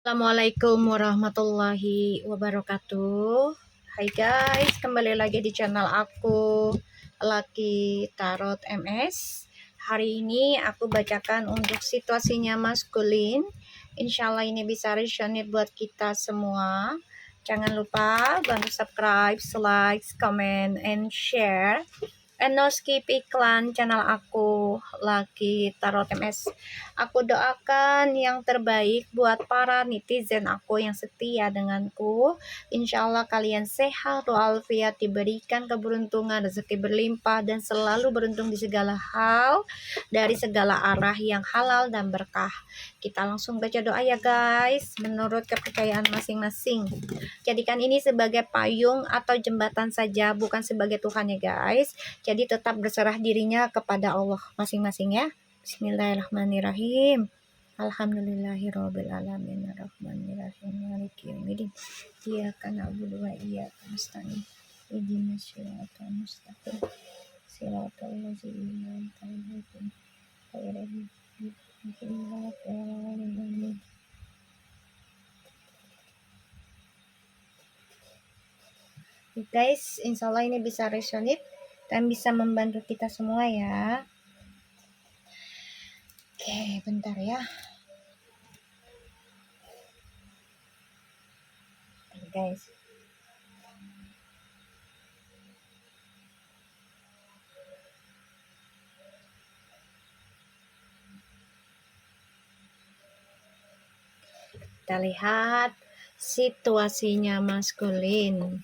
Assalamualaikum warahmatullahi wabarakatuh. Hai guys, kembali lagi di channel aku, Lucky Tarot MS. Hari ini aku bacakan untuk situasinya maskulin. Insya Allah ini bisa resonate buat kita semua. Jangan lupa bantu subscribe, like, comment, and share. And no skip iklan channel aku, Lucky Tarot MS. Aku doakan yang terbaik buat para netizen aku yang setia denganku. Insya Allah kalian sehat walafiat, diberikan keberuntungan, rezeki berlimpah, dan selalu beruntung di segala hal, dari segala arah yang halal dan berkah. Kita langsung baca doa ya guys, menurut kepercayaan masing-masing. Jadikan ini sebagai payung atau jembatan saja, bukan sebagai Tuhan ya guys. Jadi tetap berserah dirinya kepada Allah masing-masing ya. Bismillahirrahmanirrahim. Alhamdulillahirabbil alamin arrahmanirrahim maliki yaumiddin. Iyyaka na'budu wa iyyaka nasta'in. Ihdinas siratal mustaqim. Siratal ladzina an'amta 'alaihim ghairil maghdubi 'alaihim. Guys, insya Allah ini bisa resonate dan bisa membantu kita semua ya. Oke, bentar ya. Guys. Kita lihat situasinya maskulin.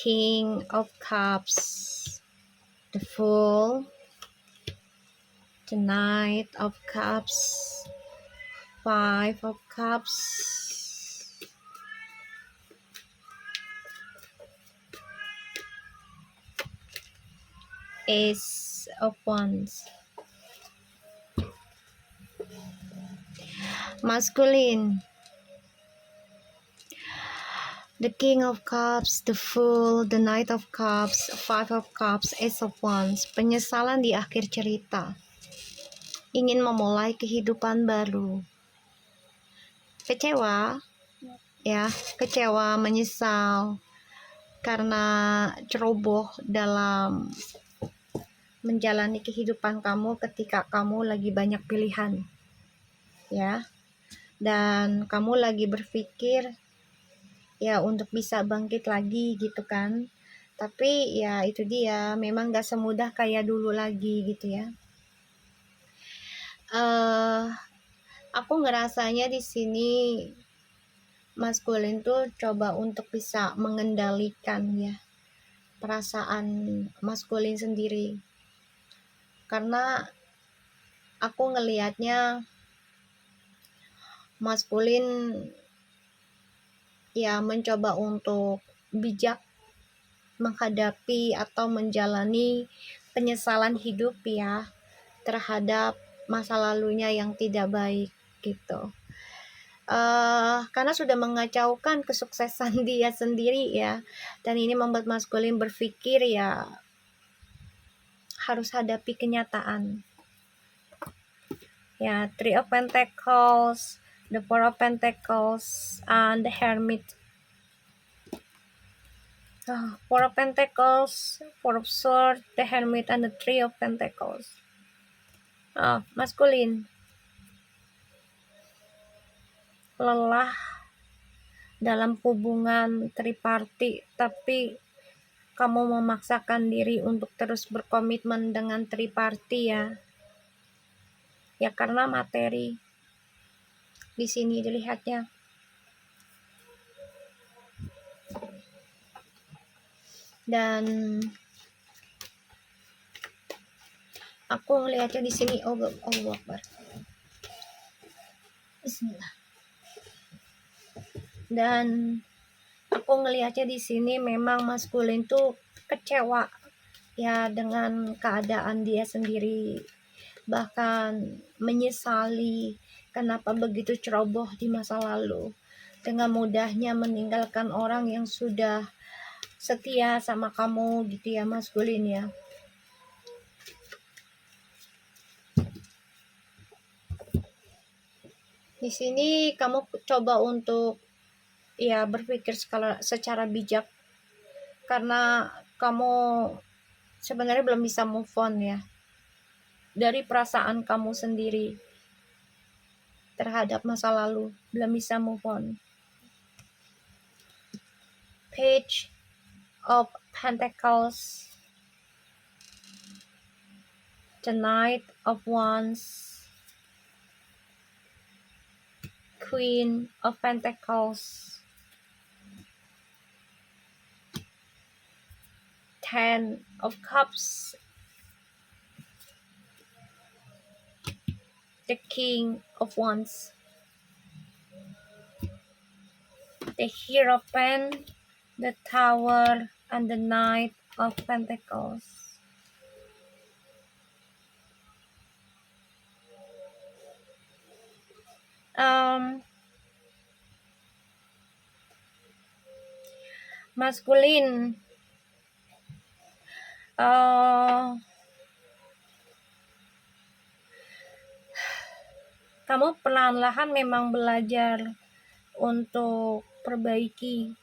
King of Cups, the Fool, the Knight of Cups, Five of Cups, Ace of Wands. Masculine, the King of Cups, the Fool, the Knight of Cups, Five of Cups, Ace of Wands. Penyesalan di akhir cerita. Ingin memulai kehidupan baru. Kecewa, ya, kecewa, menyesal karena ceroboh dalam menjalani kehidupan kamu ketika kamu lagi banyak pilihan, ya, dan kamu lagi berpikir ya untuk bisa bangkit lagi gitu kan. Tapi ya itu dia, memang gak semudah kayak dulu lagi gitu ya. Aku ngerasanya di sini maskulin tuh coba untuk bisa mengendalikan ya perasaan maskulin sendiri, karena aku ngelihatnya maskulin ya mencoba untuk bijak menghadapi atau menjalani penyesalan hidup ya terhadap masa lalunya yang tidak baik gitu. Karena sudah mengacaukan kesuksesan dia sendiri ya, dan ini membuat maskulin berpikir ya harus hadapi kenyataan ya. Three of Pentacles, the Four of Pentacles, and the Hermit. Four of Pentacles, Four of Swords, the Hermit, and the Three of Pentacles. Maskulin, lelah dalam hubungan triparty, tapi kamu memaksakan diri untuk terus berkomitmen dengan triparty ya. Ya karena materi di sini dilihatnya. Dan aku ngelihatnya di sini, Allah Akbar. Bismillah. Dan aku ngelihatnya di sini memang maskulin tuh kecewa ya dengan keadaan dia sendiri, bahkan menyesali kenapa begitu ceroboh di masa lalu, dengan mudahnya meninggalkan orang yang sudah setia sama kamu gitu ya, maskulin ya. Di sini kamu coba untuk ya berpikir secara bijak, karena kamu sebenarnya belum bisa move on ya dari perasaan kamu sendiri terhadap masa lalu, belum bisa move on. Page of Pentacles, the Knight of Wands, Queen of Pentacles, Ten of Cups, the King of Wands, the Hierophant, the Tower, and the Knight of Pentacles. Maskulin, kamu perlahan-lahan memang belajar untuk perbaiki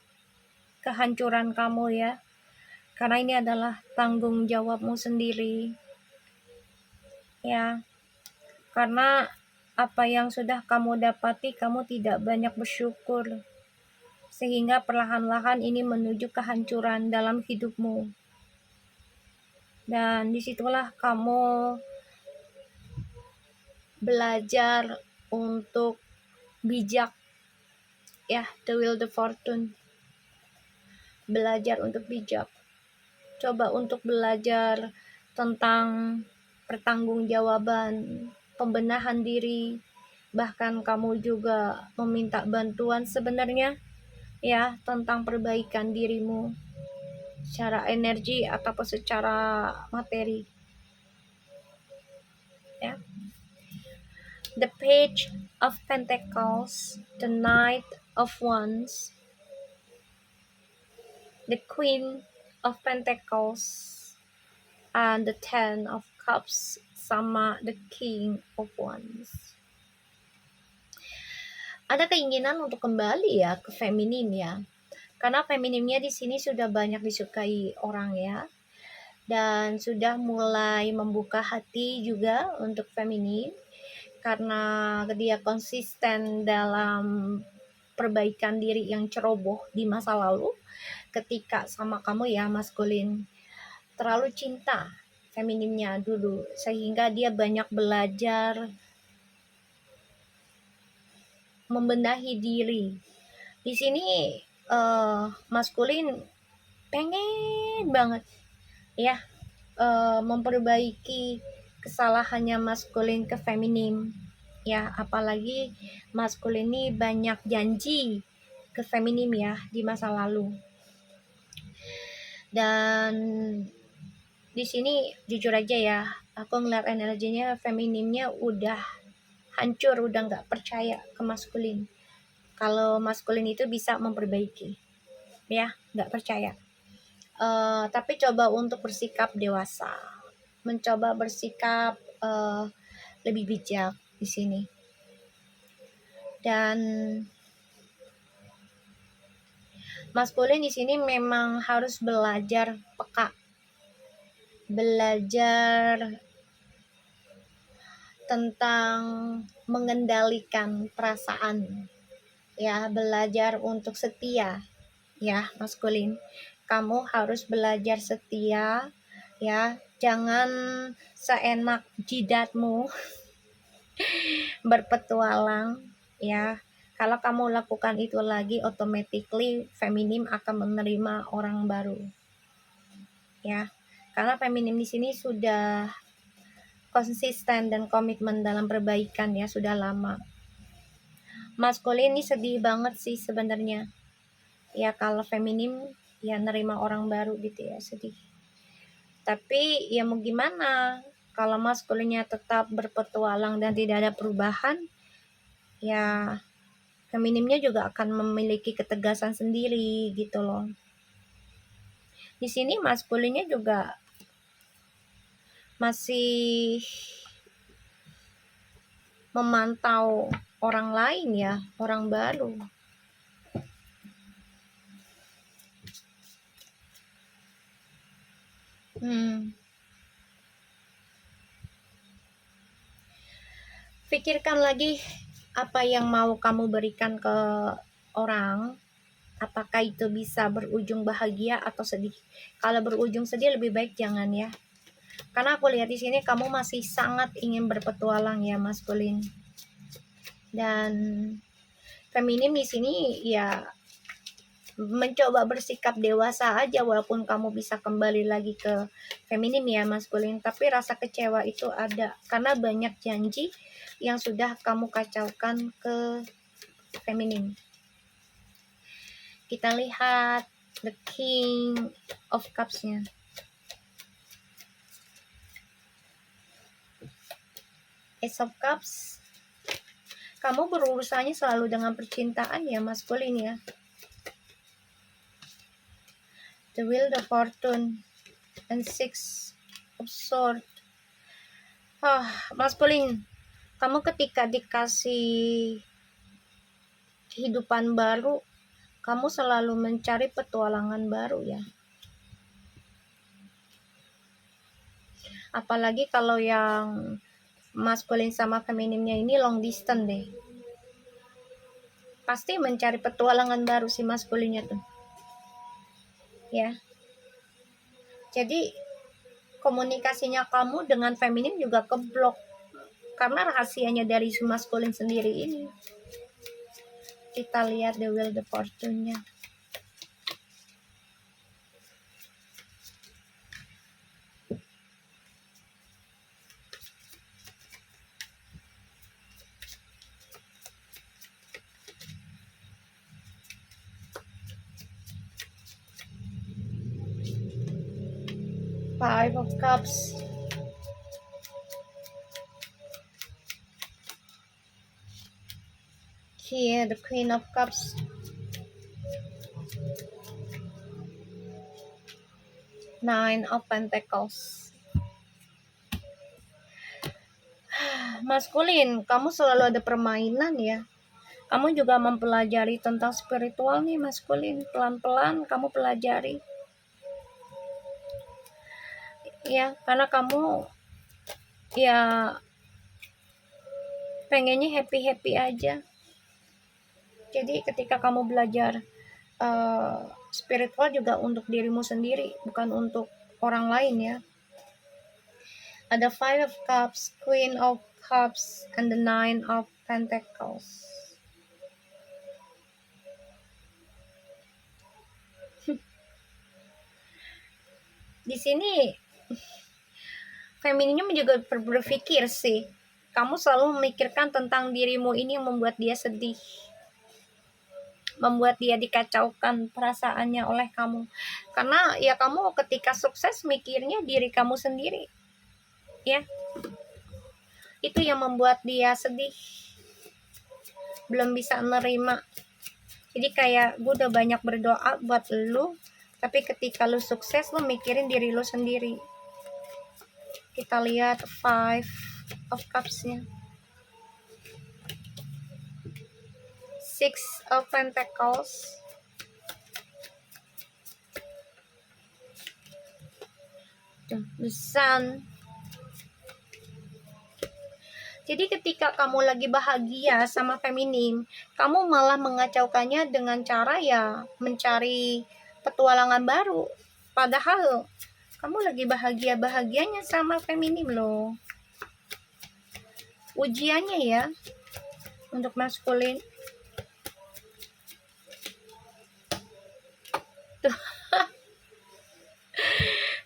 kehancuran kamu ya, karena ini adalah tanggung jawabmu sendiri ya, karena apa yang sudah kamu dapati kamu tidak banyak bersyukur, sehingga perlahan-lahan ini menuju kehancuran dalam hidupmu. Dan disitulah kamu belajar untuk bijak ya, the will the fortune, belajar untuk bijak, coba untuk belajar tentang pertanggungjawaban, pembenahan diri, bahkan kamu juga meminta bantuan sebenarnya ya tentang perbaikan dirimu secara energi ataupun secara materi ya. The Page of Pentacles, the Knight of Wands, the Queen of Pentacles, and the Ten of Cups, sama the King of Wands. Ada keinginan untuk kembali ya ke feminim ya, karena feminimnya di sini sudah banyak disukai orang ya, dan sudah mulai membuka hati juga untuk feminim, karena dia konsisten dalam perbaikan diri yang ceroboh di masa lalu. Ketika sama kamu ya maskulin, terlalu cinta feminimnya dulu, sehingga dia banyak belajar membenahi diri. Di sini maskulin pengen banget ya memperbaiki kesalahannya maskulin ke feminim ya, apalagi maskulin ini banyak janji ke feminim ya di masa lalu. Dan di sini jujur aja ya, aku ngeliat energinya feminimnya udah hancur, udah nggak percaya ke maskulin. Kalau maskulin itu bisa memperbaiki ya, nggak percaya. Tapi coba untuk bersikap dewasa, mencoba bersikap lebih bijak di sini. Dan maskulin di sini memang harus belajar peka, belajar tentang mengendalikan perasaan ya, belajar untuk setia ya maskulin. Kamu harus belajar setia ya, jangan seenak jidatmu berpetualang ya. Kalau kamu lakukan itu lagi, automatically feminim akan menerima orang baru ya, karena feminim di sini sudah konsisten dan komitmen dalam perbaikan ya, sudah lama. Maskulin ini sedih banget sih sebenarnya ya, kalau feminim ya nerima orang baru gitu ya, sedih. Tapi ya mau gimana, kalau maskulinnya tetap berpetualang dan tidak ada perubahan ya, feminimnya juga akan memiliki ketegasan sendiri gitu loh. Di sini maskulinnya juga masih memantau orang lain ya, orang baru. Pikirkan lagi apa yang mau kamu berikan ke orang. Apakah itu bisa berujung bahagia atau sedih? Kalau berujung sedih lebih baik jangan ya. Karena aku lihat di sini kamu masih sangat ingin berpetualang ya maskulin. Dan feminim di sini ya mencoba bersikap dewasa aja walaupun kamu bisa kembali lagi ke feminim ya maskulin, tapi rasa kecewa itu ada karena banyak janji yang sudah kamu kacaukan ke feminim. Kita lihat the King of Cups-nya. Ace of Cups. Kamu berurusannya selalu dengan percintaan ya maskulin ya. The Wheel of Fortune and Six of Swords. Maskulin, kamu ketika dikasih kehidupan baru, kamu selalu mencari petualangan baru ya. Apalagi kalau yang maskulin sama feminimnya ini long distance deh. Pasti mencari petualangan baru si maskulinnya tuh. Ya. Jadi komunikasinya kamu dengan feminim juga keblok karena rahasianya dari si maskulin sendiri ini. Kita lihat the Wheel of Fortune-nya. Five of Cups. Here, the Queen of Cups. Nine of Pentacles. Maskulin, kamu selalu ada permainan ya. Kamu juga mempelajari tentang spiritual nih maskulin. Pelan-pelan kamu pelajari. Ya, karena kamu ya pengennya happy-happy aja. Jadi ketika kamu belajar spiritual juga untuk dirimu sendiri, bukan untuk orang lain ya. Ada Five of Cups, Queen of Cups, and the Nine of Pentacles. Di sini femininnya juga berpikir sih, kamu selalu memikirkan tentang dirimu ini yang membuat dia sedih, membuat dia dikacaukan perasaannya oleh kamu. Karena ya kamu ketika sukses mikirnya diri kamu sendiri ya, itu yang membuat dia sedih, belum bisa menerima. Jadi kayak gue udah banyak berdoa buat lu, tapi ketika lu sukses lu mikirin diri lu sendiri. Kita lihat Five of Cups-nya. Six of Pentacles. The Sun. Jadi ketika kamu lagi bahagia sama feminim, kamu malah mengacaukannya dengan cara ya mencari petualangan baru. Padahal kamu lagi bahagia-bahagianya sama feminim loh. Ujiannya ya untuk maskulin. Tuh.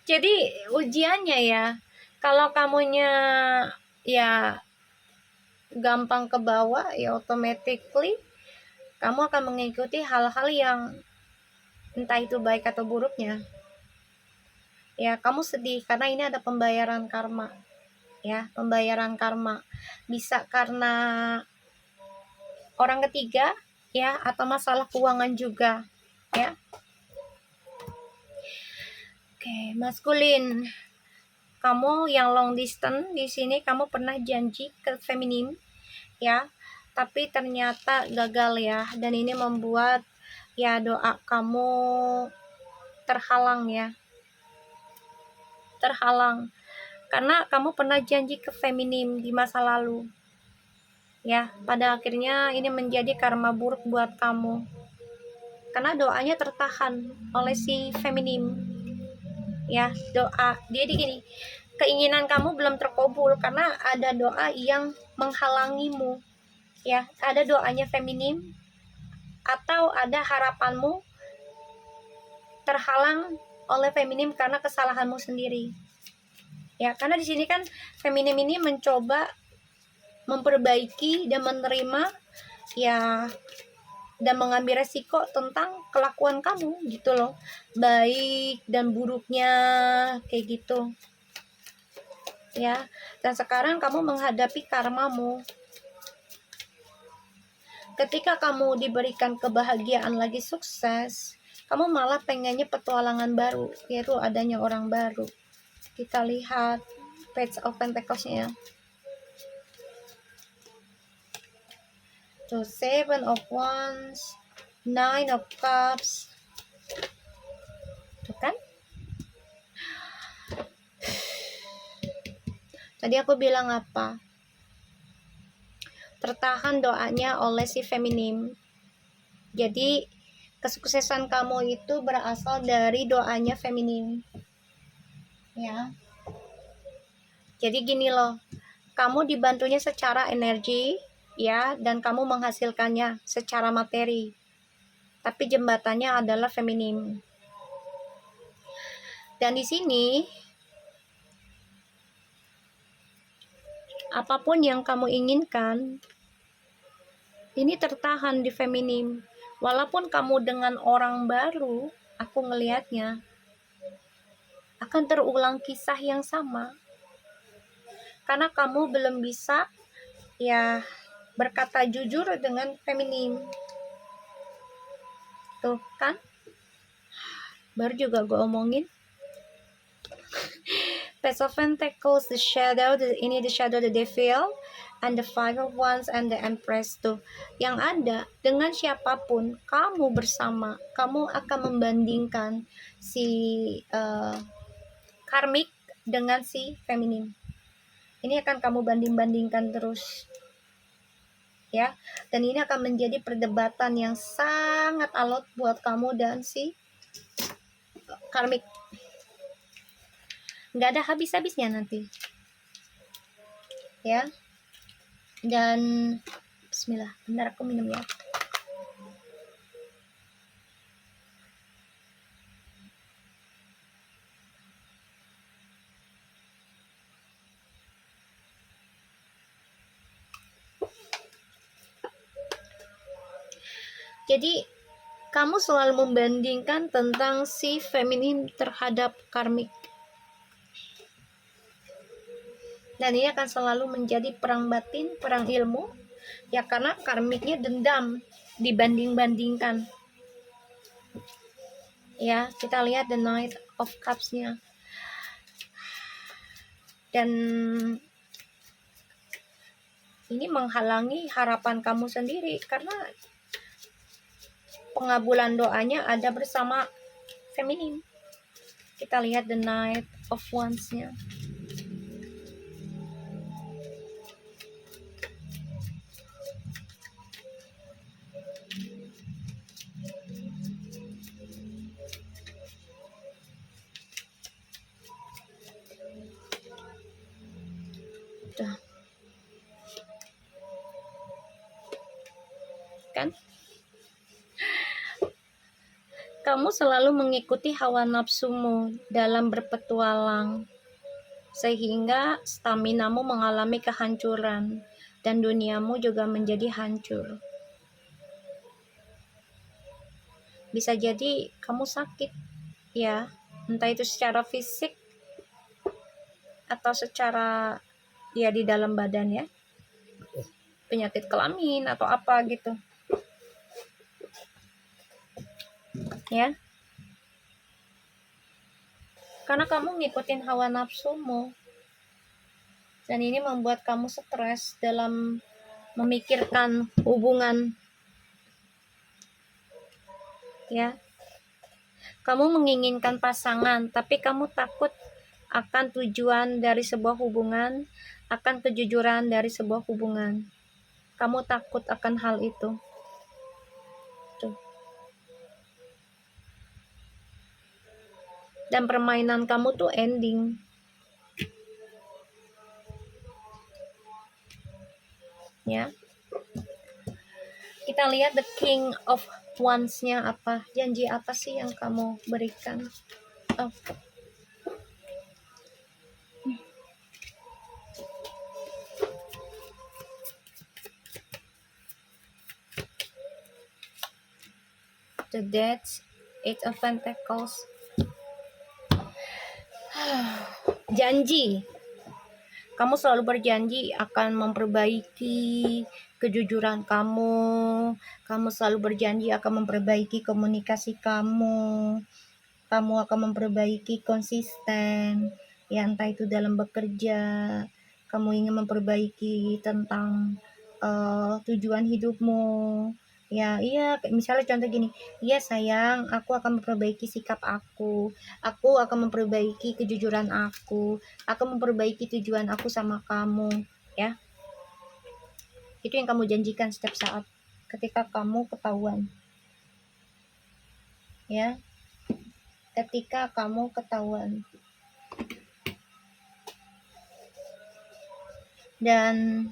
Jadi ujiannya ya, kalau kamunya ya gampang ke bawah ya automatically kamu akan mengikuti hal-hal yang entah itu baik atau buruknya. Ya, kamu sedih karena ini ada pembayaran karma. Ya, pembayaran karma. Bisa karena orang ketiga ya atau masalah keuangan juga, ya. Oke, maskulin. Kamu yang long distance di sini kamu pernah janji ke feminim ya, tapi ternyata gagal ya, dan ini membuat ya doa kamu terhalang ya. Terhalang karena kamu pernah janji ke feminim di masa lalu. Ya, pada akhirnya ini menjadi karma buruk buat kamu. Karena doanya tertahan oleh si feminim. Ya, doa. Jadi gini, keinginan kamu belum terkabul karena ada doa yang menghalangimu. Ya, ada doanya feminim atau ada harapanmu terhalang oleh feminim karena kesalahanmu sendiri. Ya, karena di sini kan feminim ini mencoba memperbaiki dan menerima ya, dan mengambil resiko tentang kelakuan kamu gitu loh, baik dan buruknya kayak gitu ya. Dan sekarang kamu menghadapi karmamu. Ketika kamu diberikan kebahagiaan lagi sukses, kamu malah pengennya petualangan baru, yaitu adanya orang baru. Kita lihat Page of Pentacles-nya. So, Seven of Wands, Nine of Cups. Tuh kan? Tadi aku bilang apa? Tertahan doanya oleh si feminim. Jadi kesuksesan kamu itu berasal dari doanya feminim. Ya. Jadi gini loh. Kamu dibantunya secara energi ya, dan kamu menghasilkannya secara materi. Tapi jembatannya adalah feminim. Dan di sini apapun yang kamu inginkan ini tertahan di feminim. Walaupun kamu dengan orang baru, aku ngelihatnya akan terulang kisah yang sama. Karena kamu belum bisa ya berkata jujur dengan feminim. Tuh kan? Baru juga gue omongin. Page of Pentacles, the shadow, ini the shadow, the devil, and the Five of Wands, and the Empress. Tuh, yang ada dengan siapapun kamu bersama, kamu akan membandingkan si karmik dengan si feminim. Ini akan kamu banding-bandingkan terus ya, dan ini akan menjadi perdebatan yang sangat alot buat kamu dan si karmik. Nggak ada habis-habisnya nanti ya. Dan bismillah, bentar aku minum ya. Jadi kamu selalu membandingkan tentang si feminim terhadap karmik. Dan ini akan selalu menjadi perang batin, perang ilmu. Ya, karena karmiknya dendam, dibanding-bandingkan. Ya, kita lihat the Knight of Cups-nya. Dan ini menghalangi harapan kamu sendiri karena pengabulan doanya ada bersama feminim. Kita lihat the Knight of Wands-nya. Tuh. Kan? Kamu selalu mengikuti hawa nafsumu dalam berpetualang, sehingga staminamu mengalami kehancuran dan duniamu juga menjadi hancur. Bisa jadi kamu sakit ya, entah itu secara fisik atau secara ya di dalam badan ya, penyakit kelamin atau apa gitu ya. karena kamu ngikutin hawa nafsumu, dan ini membuat kamu stres dalam memikirkan hubungan, ya. Kamu menginginkan pasangan, tapi kamu takut akan tujuan dari sebuah hubungan, akan kejujuran dari sebuah hubungan. Kamu takut akan hal itu. Tuh. Dan permainan kamu tuh ending. Ya. Kita lihat the king of wands-nya apa. Janji apa sih yang kamu berikan? Oh. The Death, Eight of Pentacles. Janji. Kamu selalu berjanji akan memperbaiki kejujuran kamu. Kamu selalu berjanji akan memperbaiki komunikasi kamu. Kamu akan memperbaiki konsisten. Ya, entah itu dalam bekerja. Kamu ingin memperbaiki tentang tujuan hidupmu. Ya, iya, misalnya contoh gini, iya sayang, aku akan memperbaiki sikap aku akan memperbaiki kejujuran aku memperbaiki tujuan aku sama kamu, ya. Itu yang kamu janjikan setiap saat ketika kamu ketahuan, ya, ketika kamu ketahuan. Dan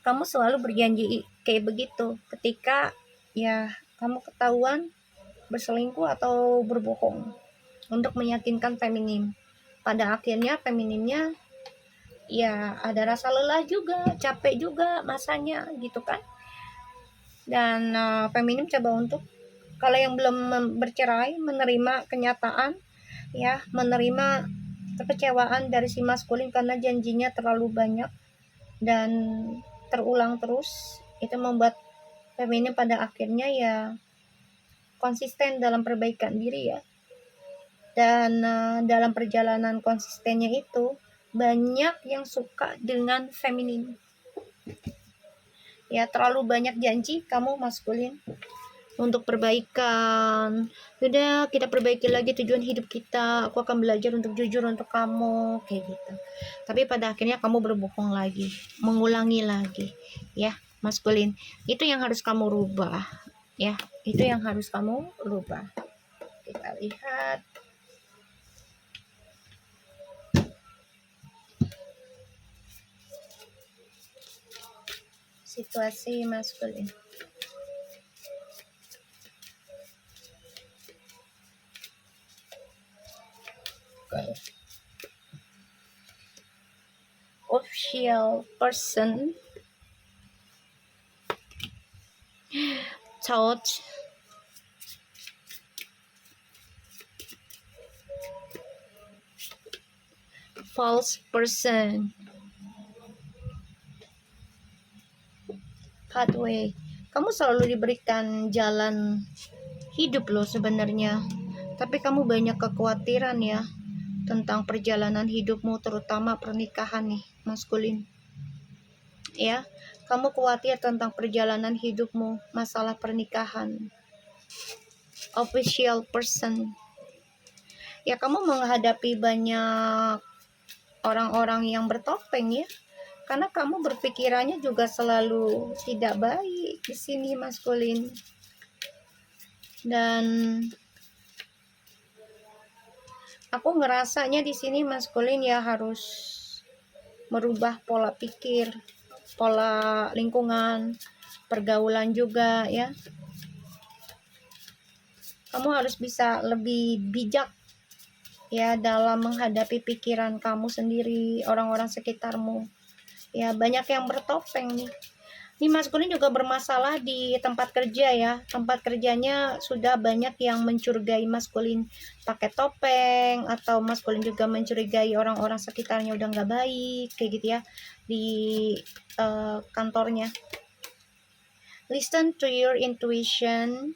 kamu selalu berjanji kayak begitu ketika ya kamu ketahuan berselingkuh atau berbohong untuk meyakinkan feminim. Pada akhirnya feminimnya ya ada rasa lelah juga, capek juga masanya gitu kan. Dan feminim coba untuk kalau yang belum bercerai menerima kenyataan, ya, menerima kekecewaan dari si maskulin karena janjinya terlalu banyak dan terulang terus. Itu membuat feminim pada akhirnya ya konsisten dalam perbaikan diri, ya. Dan dalam perjalanan konsistennya itu banyak yang suka dengan feminim, ya. Terlalu banyak janji kamu maskulin untuk perbaikan. Udah, kita perbaiki lagi tujuan hidup kita, aku akan belajar untuk jujur untuk kamu, kayak gitu. Tapi pada akhirnya kamu berbohong lagi, mengulangi lagi, ya maskulin. Itu yang harus kamu rubah, ya. Itu yang harus kamu rubah. Kita lihat situasi maskulin. Okay. Official person, thought, false person, pathway. Kamu selalu diberikan jalan hidup loh sebenarnya, tapi kamu banyak kekhawatiran ya tentang perjalanan hidupmu, terutama pernikahan nih maskulin, ya. Kamu khawatir tentang perjalanan hidupmu, masalah pernikahan. Official person, ya, kamu menghadapi banyak orang-orang yang bertopeng, ya, karena kamu berpikirannya juga selalu tidak baik di sini maskulin. Dan aku ngerasanya di sini maskulin ya harus merubah pola pikir, pola lingkungan, pergaulan juga, ya. Kamu harus bisa lebih bijak, ya, dalam menghadapi pikiran kamu sendiri, orang-orang sekitarmu. Ya, banyak yang bertopeng nih. Ini maskulin juga bermasalah di tempat kerja, ya. Tempat kerjanya sudah banyak yang mencurigai maskulin pakai topeng, atau maskulin juga mencurigai orang-orang sekitarnya udah nggak baik, kayak gitu ya, di kantornya. Listen to your intuition.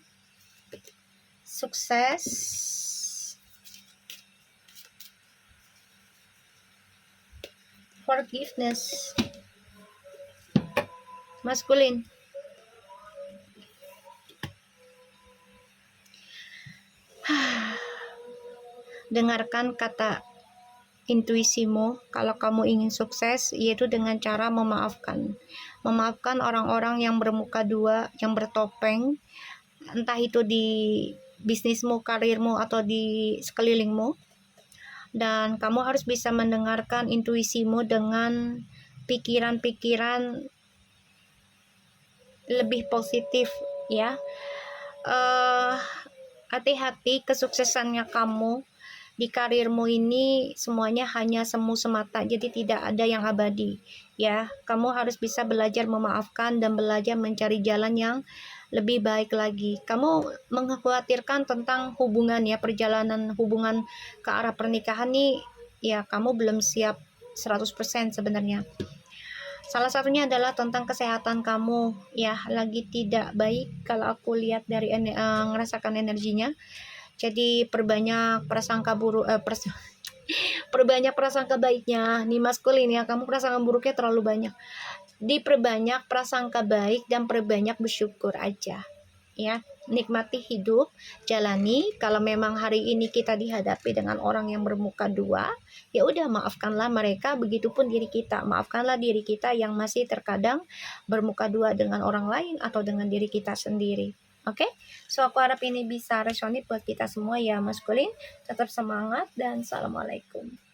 Sukses. Forgiveness. Masculine. Dengarkan kata intuisimu kalau kamu ingin sukses, yaitu dengan cara memaafkan. Memaafkan orang-orang yang bermuka dua, yang bertopeng, entah itu di bisnismu, karirmu, atau di sekelilingmu. Dan kamu harus bisa mendengarkan intuisimu dengan pikiran-pikiran lebih positif, ya. Hati-hati, kesuksesannya kamu di karirmu ini semuanya hanya semu semata, jadi tidak ada yang abadi, ya. Kamu harus bisa belajar memaafkan dan belajar mencari jalan yang lebih baik lagi. Kamu mengkhawatirkan tentang hubungan, ya, perjalanan hubungan ke arah pernikahan nih, ya, kamu belum siap 100% sebenarnya. Salah satunya adalah tentang kesehatan kamu, ya, lagi tidak baik kalau aku lihat dari ngerasakan energinya. Jadi perbanyak prasangka buruk, perbanyak prasangka baiknya nih maskulin, ya. Kamu prasangka buruknya terlalu banyak. Diperbanyak prasangka baik dan perbanyak bersyukur aja, ya. Nikmati hidup, jalani. Kalau memang hari ini kita dihadapi dengan orang yang bermuka dua, ya udah, maafkanlah mereka. Begitupun diri kita, maafkanlah diri kita yang masih terkadang bermuka dua dengan orang lain atau dengan diri kita sendiri. Oke, so aku harap ini bisa resonate buat kita semua, ya maskulin. Tetap semangat dan assalamualaikum.